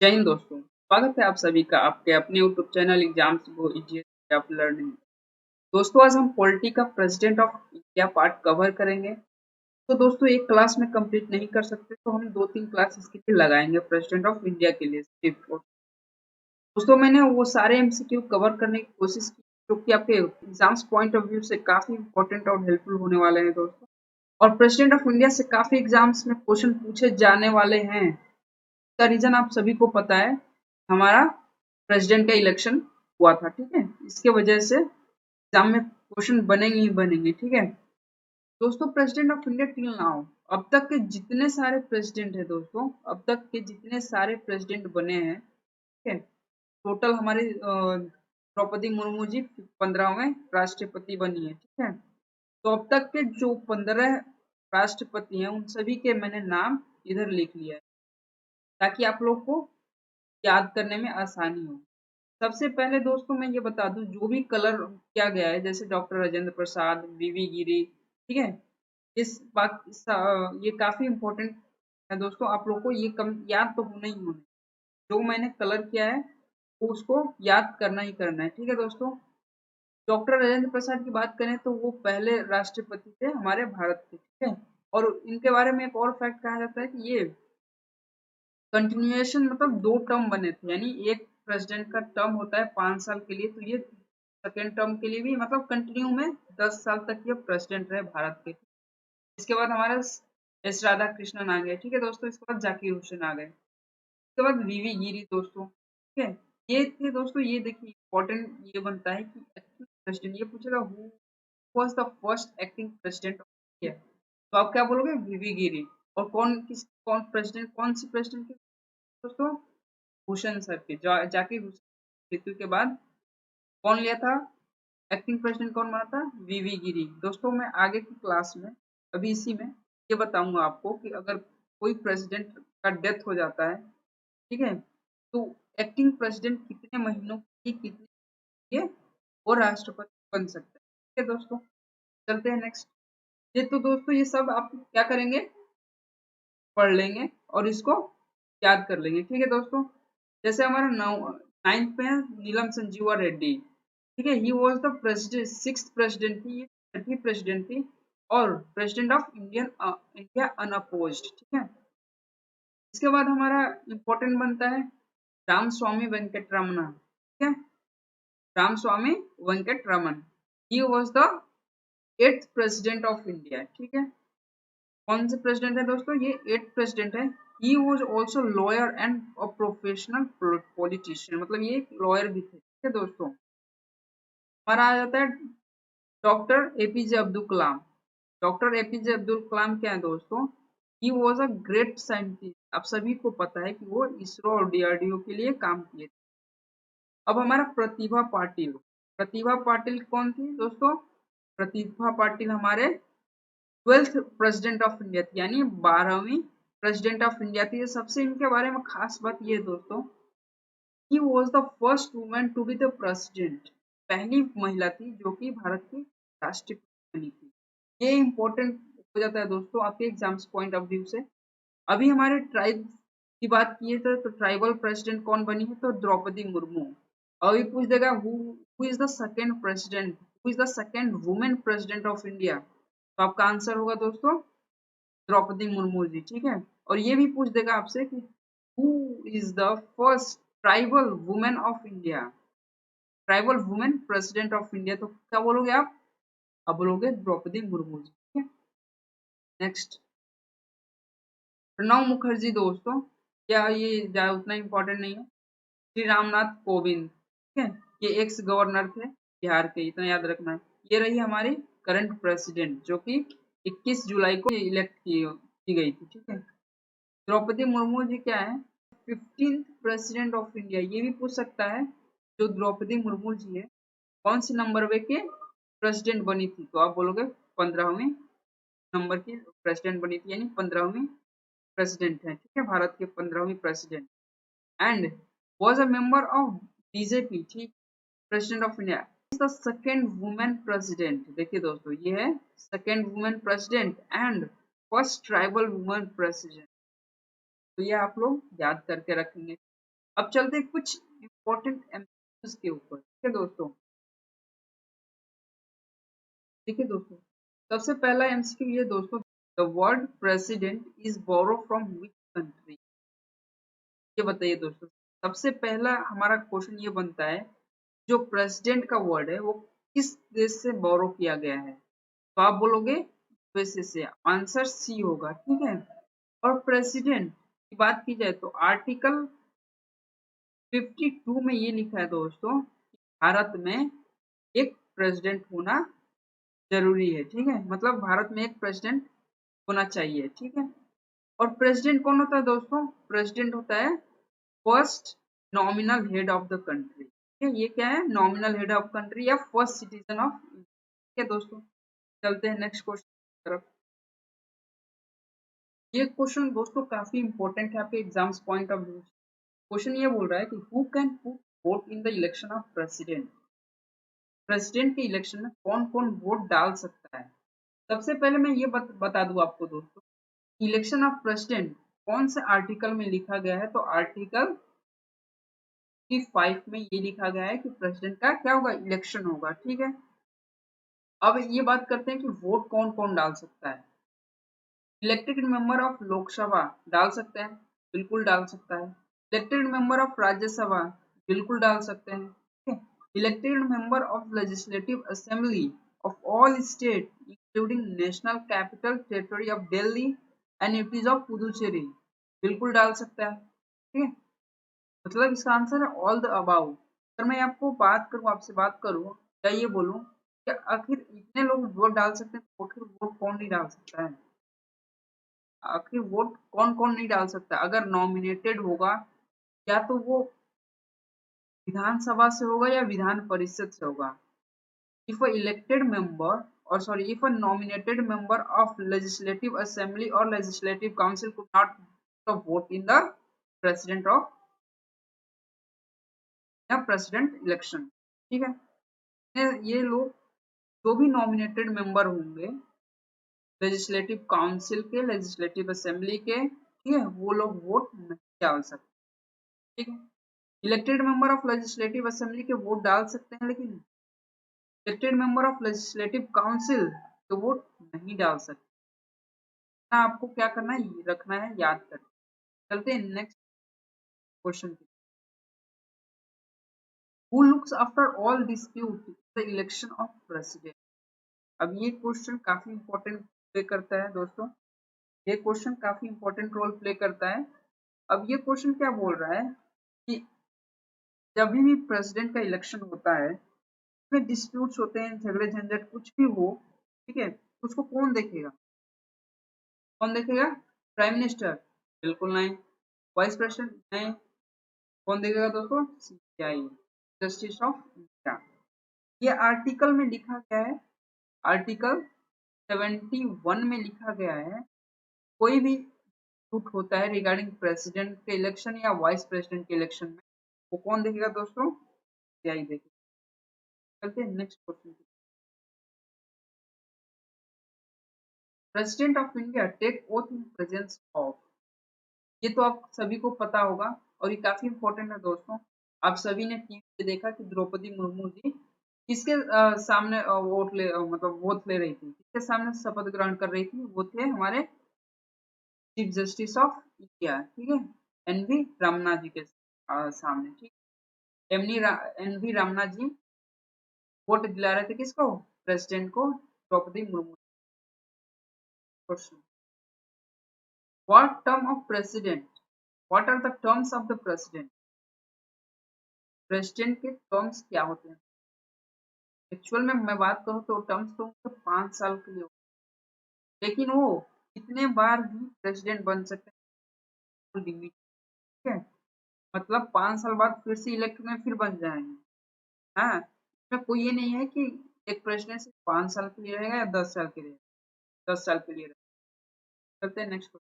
जय हिंद दोस्तों, स्वागत है आप सभी का आपके अपने YouTube channel exams go easy of learning. दोस्तों आज हम पॉलिटी का president of India part cover करेंगे। तो दोस्तों एक क्लास में कंप्लीट नहीं कर सकते तो हम 2-3 क्लास इसके लिए लगाएंगे प्रेसिडेंट ऑफ इंडिया के लिए सिर्फ। दोस्तों मैंने वो सारे एमसीक्यू कवर करने की कोशिश की जो कि आपके एग्जाम्स पॉइंट ऑफ व्यू से काफी इंपॉर्टेंट और हेल्पफुल होने वाले हैं दोस्तों। और प्रेसिडेंट ऑफ इंडिया से काफी एग्जाम्स में क्वेश्चन पूछे जाने वाले हैं। इसका रीजन आप सभी को पता है, हमारा प्रेसिडेंट का इलेक्शन हुआ था, ठीक है। इसके वजह से एग्जाम में क्वेश्चन बनेंगे ही बनेंगे, ठीक है। दोस्तों president of India till now, अब तक के जितने सारे प्रेसिडेंट है दोस्तों, अब तक के जितने सारे प्रेसिडेंट बने हैं, ठीक है। टोटल हमारे द्रौपदी मुर्मू जी 15वें राष्ट्रपति बनी है, ठीक है। तो अब तक के जो 15 राष्ट्रपति हैं उन सभी के मैंने नाम इधर लिख लिया है ताकि आप लोग को याद करने में आसानी हो। सबसे पहले दोस्तों मैं ये बता दूं, जो भी कलर किया गया है जैसे डॉक्टर राजेंद्र प्रसाद, वीवी गिरी, ठीक है। ये काफी इम्पोर्टेंट है दोस्तों, आप लोग को ये कम याद तो होना ही होना। जो मैंने कलर किया है वो उसको याद करना ही करना है, ठीक है दोस्तों। डॉक्टर राजेंद्र प्रसाद की बात करें तो वो पहले राष्ट्रपति थे हमारे भारत के, ठीक है। और इनके बारे में एक और फैक्ट कहा जाता है कि ये कंटिन्यूएशन मतलब 2 टर्म बने थे, यानी एक प्रेसिडेंट का टर्म होता है 5 साल के लिए, तो ये सेकेंड टर्म के लिए भी मतलब कंटिन्यू में 10 साल तक ये प्रेसिडेंट रहे भारत के। इसके बाद हमारे एस राधा कृष्णन आ गए, ठीक है दोस्तों। इसके बाद जाकिर हुसैन आ गए, इसके बाद वीवी गिरी दोस्तों, ठीक है। ये थे दोस्तों। ये देखिए इंपॉर्टेंट ये बनता है कि एक्टिंग प्रेसिडेंट, ये पूछेगा who was the first acting president of India, तो आप क्या बोलोगे? वीवी गिरी। और कौन प्रेसिडेंट, कौन सी प्रेसिडेंट की दोस्तों? भूषण सर की। जाकिर हुसैन की मृत्यु के बाद कौन लिया था एक्टिंग प्रेसिडेंट, कौन बना था? वीवी गिरी। दोस्तों मैं आगे की क्लास में अभी इसी में ये बताऊंगा आपको कि अगर कोई प्रेसिडेंट का डेथ हो जाता है, ठीक है, तो एक्टिंग प्रेसिडेंट कितने महीनों की कितने ये और राष्ट्रपति बन सकता है, ठीक है दोस्तों। चलते हैं नेक्स्ट। ये तो दोस्तों ये सब आप क्या करेंगे, पढ़ लेंगे और इसको याद कर लेंगे, ठीक है दोस्तों। जैसे हमारा 9th पे है नीलम संजीवा रेड्डी, ठीक है। ही was the president, 6th president थी, ये 6वीं प्रेसिडेंट थी और प्रेसिडेंट ऑफ इंडिया अनअपोज्ड, ठीक है। इसके बाद हमारा इंपॉर्टेंट बनता है राम स्वामी वेंकट रमना, ठीक है। Rama Swamy Venkata Raman, he was the 8th president of India, ठीक है। कौन से प्रेसिडेंट है दोस्तों? ये 8th प्रेसिडेंट है। He was also lawyer and a professional politician, मतलब ये एक लॉयर भी थे, ठीक है दोस्तों। हमारा आ जाता है doctor APJ Abdul Kalam. Doctor APJ Abdul Kalam क्या है दोस्तों? He was a great scientist, आप सभी को पता है कि वो इसरो और डीआरडीओ के लिए काम किए थे। अब हमारा प्रतिभा पाटिल। प्रतिभा पाटिल कौन थी दोस्तों? प्रतिभा पाटिल हमारे 12th प्रेसिडेंट ऑफ इंडिया थी, यानी 12वीं प्रेसिडेंट ऑफ इंडिया थी। सबसे इनके बारे में खास बात ये है दोस्तों, he was the first woman to be the president, पहली महिला थी जो कि भारत की राष्ट्रपति बनी थी। ये इंपॉर्टेंट हो जाता है दोस्तों आपके एग्जाम्स पॉइंट ऑफ व्यू से। अभी हमारे ट्राइब की बात की है तो ट्राइबल प्रेसिडेंट कौन बनी है? तो द्रौपदी मुर्मू। अभी पूछ देगा who is the second president, who is the second women president of India, तो आपका आंसर होगा दोस्तों द्रौपदी मुर्मू जी, ठीक है। और ये भी पूछ देगा आपसे कि who is the first tribal women of India, tribal women president of India, तो क्या बोलोगे आप? अब बोलोगे द्रौपदी मुर्मू जी, ठीक है। नेक्स्ट प्रणब मुखर्जी दोस्तों, क्या ये उतना इम्पोर्टेंट नहीं है। श्री रामनाथ कोविंद, ठीक है, ये एक्स गवर्नर थे बिहार के, इतना याद रखना है। ये रही हमारी करंट प्रेसिडेंट जो कि 21 जुलाई को इलेक्ट की गई थी, ठीक है। द्रौपदी मुर्मू जी क्या है? 15th प्रेसिडेंट ऑफ इंडिया, ये भी पूछ सकता है जो द्रौपदी मुर्मू जी है कौन से नंबर वे के प्रेसिडेंट बनी थी, तो आप बोलोगे 15वें नंबर की प्रेसिडेंट बनी थी, यानी 15वीं प्रेसिडेंट है, ठीक है, भारत के 15वीं president. And was a member of BJP, ठीक, president of India. Is the second women president, देखिए दोस्तों ये है second women president and first tribal women president, तो ये आप लोग याद करके रखेंगे। अब चलते हैं कुछ इंपॉर्टेंट एमसीक्यूज के ऊपर, ठीक है दोस्तों। देखिए दोस्तों, सबसे पहला एमसीक्यू ये दोस्तों, the word president is borrow from which country? ये बताइए दोस्तों। सबसे पहला हमारा क्वेश्चन ये बनता है, जो प्रेसिडेंट का वर्ड है वो किस देश से बोरो किया गया है? तो आप बोलोगे यूएसए से, आंसर सी होगा, ठीक है। और प्रेसिडेंट की बात की जाए तो आर्टिकल 52 में ये लिखा है दोस्तों कि भारत में एक प्रेसिडेंट होना जरूरी है, ठीक है। मतलब भारत में एक प्रेसिडेंट होना चाहिए, ठीक है। और प्रेसिडेंट कौन होता है दोस्तों? प्रेसिडेंट होता है first nominal head of the country, ठीक है। ये क्या है? नॉमिनल हेड ऑफ कंट्री या फर्स्ट सिटीजन ऑफ, ठीक है दोस्तों। चलते हैं नेक्स्ट क्वेश्चन की तरफ। ये क्वेश्चन दोस्तों काफी इंपॉर्टेंट है आपके exams point of view. Question ये बोल रहा है कि who can put vote in the election of president? President के इलेक्शन में कौन कौन वोट डाल सकता है? सबसे पहले मैं ये बता दूं आपको दोस्तों, इलेक्शन ऑफ प्रेसिडेंट कौन से आर्टिकल में लिखा गया है? तो आर्टिकल 5 में ये लिखा गया है कि प्रेसिडेंट का क्या होगा? इलेक्शन होगा, ठीक है। अब ये बात करते हैं कि वोट कौन कौन डाल सकता है। इलेक्टेड मेंबर ऑफ लोकसभा डाल सकते हैं, बिल्कुल डाल सकता है। इलेक्टेड मेंबर ऑफ राज्यसभा बिल्कुल डाल सकते हैं, ठीक है। Elected member of legislative assembly of all state including national capital territory of Delhi and UTs of Puducherry बिल्कुल डाल सकता है, ठीक है। मतलब इसका आंसर है ऑल द अबाउ। अगर मैं आपको बात करूं, आपसे बात करूं, या ये बोलूं कि आखिर इतने लोग वोट डाल सकते हैं तो आखिर वोट कौन नहीं डाल सकता है? आखिर वोट कौन कौन नहीं डाल सकता? अगर नॉमिनेटेड होगा, या तो वो विधानसभा से होगा या विधान परिषद से होगा। इफ अ इलेक्टेड मेंबर और sorry if a nominated member of legislative assembly और legislative council could not vote in the president of या प्रेसिडेंट इलेक्शन, ठीक है। ये लोग जो भी नॉमिनेटेड मेंबर होंगे लेजिस्लेटिव काउंसिल के, लेजिस्लेटिव असेंबली के, ठीक है, वो लोग वोट नहीं डाल सकते, ठीक है। Elected member of legislative assembly के वोट डाल सकते हैं, लेकिन elected member of legislative council के वोट नहीं डाल सकते ना। आपको क्या करना है? रखना है, याद करना। चलते हैं नेक्स्ट क्वेश्चन की। Who looks after all dispute the election of president? अब ये क्वेश्चन काफी इंपॉर्टेंट प्ले करता है दोस्तों। ये क्वेश्चन काफी इंपॉर्टेंट रोल प्ले करता है। अब ये क्वेश्चन क्या बोल रहा है कि जब भी प्रेसिडेंट का इलेक्शन होता है, उसमें डिस्प्यूट्स होते हैं, झगड़े झंझट कुछ भी हो, ठीक है, तो उसको कौन देखेगा? कौन देखेगा? Prime minister? बिल्कुल नहीं। Vice president? नहीं। कौन देखेगा दोस्तों? CBI, justice of India. ये आर्टिकल में लिखा गया है, आर्टिकल 71 में लिखा गया है, कोई भी डिस्प्यूट होता है रिगार्डिंग प्रेसिडेंट के इलेक्शन या वाइस प्रेसिडेंट के इलेक्शन में, वो कौन देखेगा दोस्तों? सीबीआई देखेगा। चलते हैं next question. President of India take oath in presence of, ये तो आप सभी को पता होगा और ये काफी इंपॉर्टेंट है दोस्तों। आप सभी ने टीवी पे देखा कि द्रौपदी मुर्मू जी किसके सामने मतलब वोट ले रही थी, किसके सामने शपथ ग्रहण कर रही थी? वो थे हमारे चीफ जस्टिस ऑफ इंडिया, ठीक है, एन वी रमना जी के सामने, ठीक। N V Ramana ji vote दिला रहे थे किसको? प्रेसिडेंट को, Draupadi Murmu. Question, what term of president, what are the terms of the president? President के टर्म्स क्या होते हैं? एक्चुअल में मैं बात करूं तो टर्म्स तो उनके 5 साल के लिए होते हैं, लेकिन वो कितने बार भी प्रेसिडेंट बन सकते हैं, लिमिट, ठीक है। मतलब 5 साल बाद फिर से इलेक्ट में फिर बन जाएंगे। हाँ, इसमें कोई ये नहीं है कि एक प्रेसिडेंट सिर्फ 5 साल के लिए रहेगा या 10 साल के लिए, 10 साल के लिए रहेगा। चलते हैं नेक्स्ट क्वेश्चन।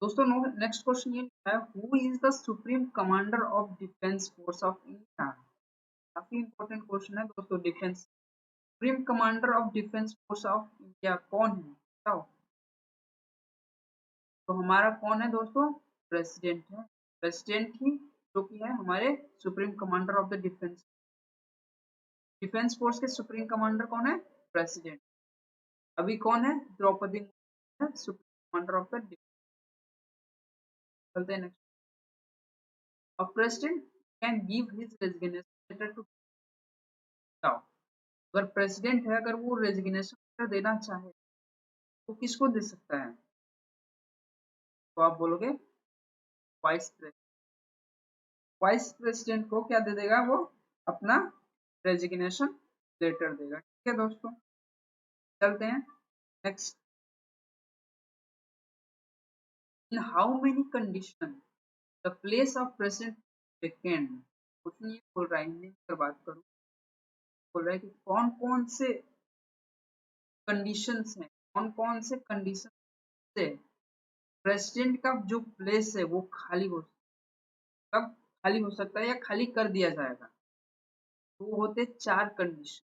दोस्तों नेक्स्ट क्वेश्चन ये है, who is the supreme commander of defence force of India? काफी इंपॉर्टेंट क्वेश्चन है दोस्तों। Defence supreme commander of defence force of India कौन है, बताओ। तो हमारा कौन है दोस्तों? प्रेसिडेंट है, प्रेसिडेंट ही जो कि है हमारे supreme commander of the defence, defence force के सुप्रीम कमांडर कौन है? प्रेसिडेंट। अभी कौन है? द्रौपदी मुर्मू है supreme commander of the defence. चलते हैं next. A president can give his resignation letter to, अगर प्रेसिडेंट है अगर वो रेजिग्नेशन लेटर देना चाहे तो किसको दे सकता है? तो आप बोलोगे वाइस प्रेसिडेंट। वाइस प्रेसिडेंट को क्या दे देगा? वो अपना रेजिग्नेशन लेटर देगा। ठीक है दोस्तों, चलते हैं next. In how many condition the place of president vacant, कुछ नहीं बोल रहा है, हिंदी में बात करूं, बोल रहा है कि कौन कौन से कंडीशंस हैं, कौन कौन से कंडीशन से प्रेसिडेंट का जो प्लेस है वो खाली हो, कब खाली हो सकता है या खाली कर दिया जाएगा। तो वो होते हैं चार कंडीशन,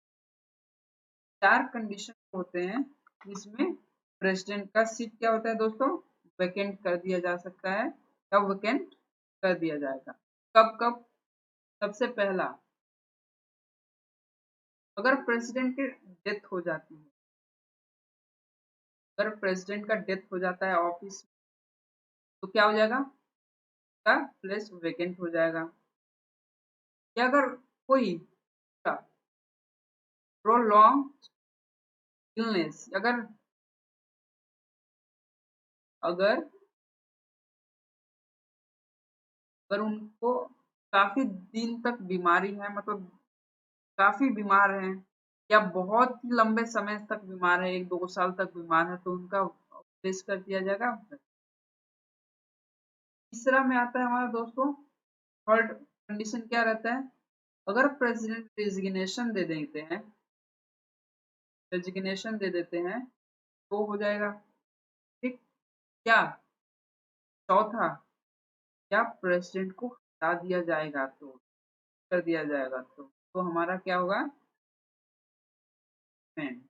चार कंडीशन होते हैं जिसमें प्रेसिडेंट का सीट क्या होता है दोस्तों? वैकेंट कर दिया जा सकता है या वैकेंट कर दिया जाएगा। कब कब? सबसे पहला, अगर प्रेसिडेंट की डेथ हो जाती है, अगर प्रेसिडेंट का डेथ हो जाता है ऑफिस, तो क्या हो जाएगा? का प्लेस वैकेंट हो जाएगा। या अगर कोई प्रोलॉन्ग इलनेस, अगर अगर अगर उनको काफी दिन तक बीमारी है, मतलब काफी बीमार हैं या बहुत ही लंबे समय तक बीमार है, 1-2 साल तक बीमार है, तो उनका प्लेस कर दिया जाएगा। तीसरा में आता है हमारा दोस्तों, थर्ड कंडीशन क्या रहता है? अगर प्रेसिडेंट रेजिग्नेशन दे देते हैं, रेजिग्नेशन दे देते हैं तो हो जाएगा। ठीक, क्या चौथा, क्या प्रेसिडेंट को हटा दिया जाएगा तो कर दिया जाएगा तो हमारा क्या होगा? amendment।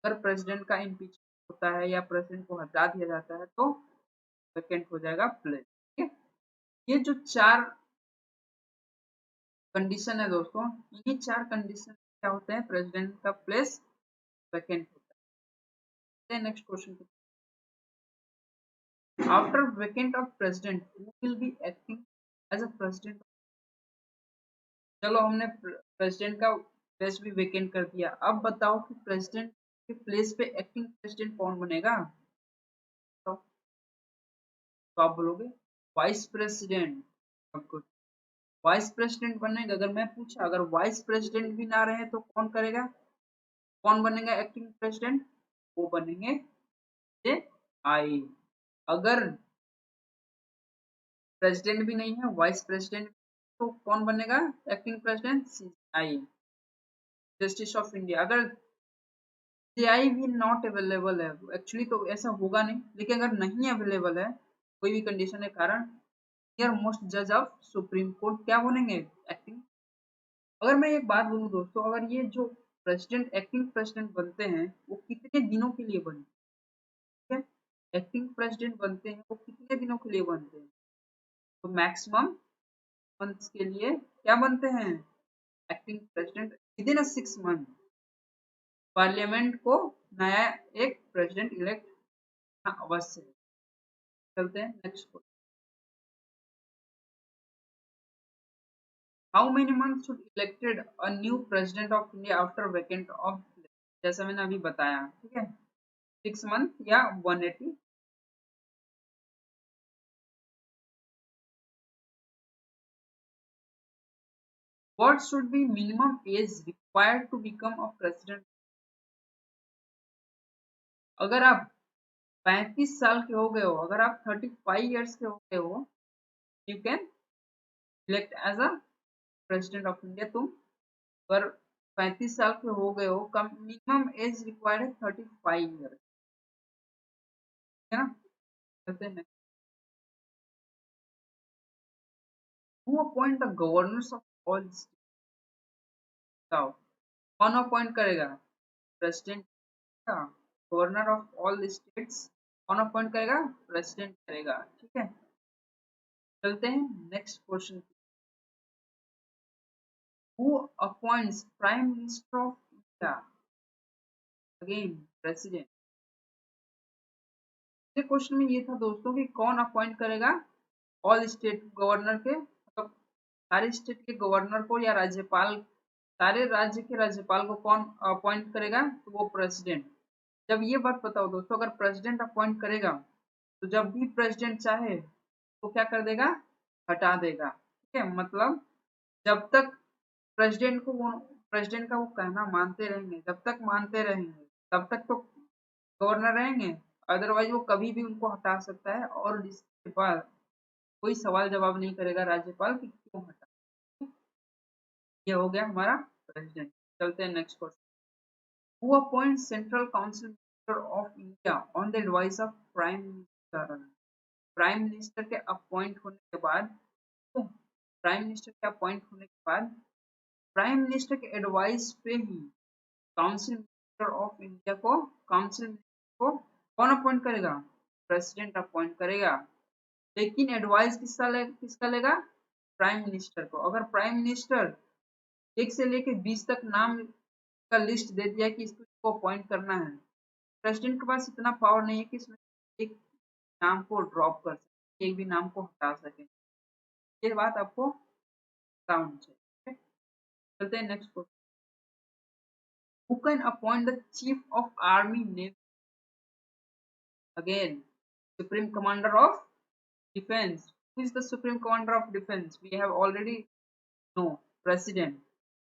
अगर प्रेसिडेंट का इम्पीचमेंट होता है या प्रेसिडेंट को हटा दिया जाता है तो वैकेंट हो जाएगा प्लेस। ठीक है, ये जो चार कंडीशन है दोस्तों, इन्हीं चार कंडीशन क्या होते हैं? प्रेसिडेंट का प्लेस वैकेंट होता है। Next question, after vacant of president who will be acting as a president? चलो हमने प्रेसिडेंट का प्लेस भी वैकेंट कर दिया, अब बताओ कि प्रेसिडेंट के प्लेस पे एक्टिंग प्रेसिडेंट कौन बनेगा? तो आप बोलोगे वाइस प्रेसिडेंट। आपको वाइस प्रेसिडेंट बनेगा। अगर मैं पूछा अगर वाइस प्रेसिडेंट भी ना रहे तो कौन करेगा? कौन बनेगा एक्टिंग प्रेसिडेंट? वो बनेंगे जे आई। अगर प्रेसिडेंट भी नहीं है, वाइस प्रेसिडेंट, तो कौन बनेगा acting president? CI, justice of India. अगर सीआई भी नॉट अवेलेबल है, एक्चुअली तो ऐसा होगा नहीं, लेकिन अगर नहीं अवेलेबल है कोई भी कंडीशन के कारण, हियर मोस्ट जज ऑफ सुप्रीम कोर्ट क्या बनेंगे? एक्टिंग। अगर मैं एक बात बोलूं दोस्तों, अगर ये जो प्रेसिडेंट एक्टिंग प्रेसिडेंट बनते हैं वो कितने दिनों के लिए बनते हैं? एक्टिंग प्रेसिडेंट बनते हैं वो कितने दिनों के लिए बनते हैं? तो मैक्सिमम मंथ्स के लिए क्या बनते हैं acting president, with in 6 month parliament को नया एक प्रेसिडेंट इलेक्ट करना अवश्य है। चलते हैं next. How many months should elected a new president of India after vacant of, जैसा मैंने अभी बताया, ठीक है, 6 मंथ या 180। What should be minimum age required to become a president? अगर आप 35 साल के हो गए हो, अगर आप 35 years के हो गए हो, you can elect as a president of India. तुम अगर 35 साल के हो गए हो, कम मिनिमम एज रिक्वायर्ड है 35 years, है ना? कहते हैं who appoint the governors of all states? बताओ कौन अपॉइंट करेगा? प्रेसिडेंट का, गवर्नर ऑफ ऑल स्टेट्स कौन अपॉइंट करेगा? प्रेसिडेंट करेगा। ठीक है, चलते हैं next question. Who appoints prime minister of India? Again president. Question में ये था दोस्तों कि कौन अपॉइंट करेगा ऑल स्टेट गवर्नर के, मतलब सारे स्टेट के गवर्नर को या राज्यपाल, सारे राज्य के राज्यपाल को कौन अपॉइंट करेगा? तो वो प्रेसिडेंट। जब ये बात बताओ दोस्तों, अगर प्रेसिडेंट अपॉइंट करेगा तो जब भी प्रेसिडेंट चाहे तो क्या कर देगा? हटा देगा। ठीक है, मतलब जब तक प्रेसिडेंट का वो कहना मानते रहेंगे, जब तक मानते रहेंगे तब तक तो गवर्नर रहेंगे, अदरवाइज वो कभी भी उनको हटा सकता है और इसके बाद कोई सवाल जवाब नहीं करेगा राज्यपाल कि क्यों हटा। ये हो गया हमारा प्रेसिडेंट। चलते हैं next question. Who appoint central council minister of India on the advice of prime minister? Prime minister के अपॉइंट होने के बाद, प्राइम मिनिस्टर के अपॉइंट होने के बाद प्राइम मिनिस्टर के एडवाइस पे ही काउंसिल मिनिस्टर ऑफ इंडिया को, काउंसिल मिनिस्टर को कौन अपॉइंट करेगा? प्रेसिडेंट अपॉइंट करेगा। लेकिन एडवाइस किसका लेगा? प्राइम मिनिस्टर को। अगर प्राइम मिनिस्टर 1 से लेके 20 तक नाम का लिस्ट दे दिया कि इसको अपॉइंट करना है, प्रेसिडेंट के पास इतना पावर नहीं है कि इसमें एक नाम को ड्रॉप कर सके, एक भी नाम को हटा सके। ये बात आपको पता होनी चाहिए। चलते हैं next question. Who can appoint the chief of army navy? Again supreme commander of defence. Who is the supreme commander of defense? We have already know president.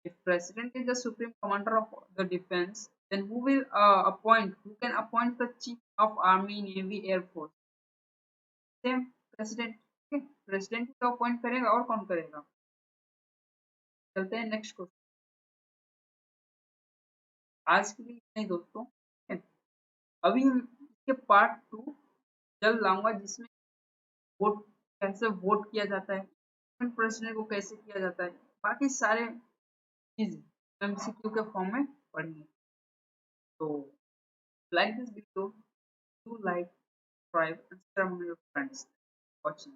If president is the supreme commander of the defense, then who will appoint? Who can appoint the chief of army, navy, air force? Same president. Okay, president तो appoint करेगा और कौन करेगा? चलते हैं next question. आज के लिए नहीं दोस्तों, ठीक है? अभी हम इसके पार्ट 2 जल्द लाऊंगा, जिसमें वोट, कैसे वोट किया जाता है, प्रेसिडेंट को कैसे किया जाता है, बाकी सारे चीज एमसीक्यू के फॉर्म में पढ़ेंगे। तो like this video, do like, subscribe, and share with your friends watching.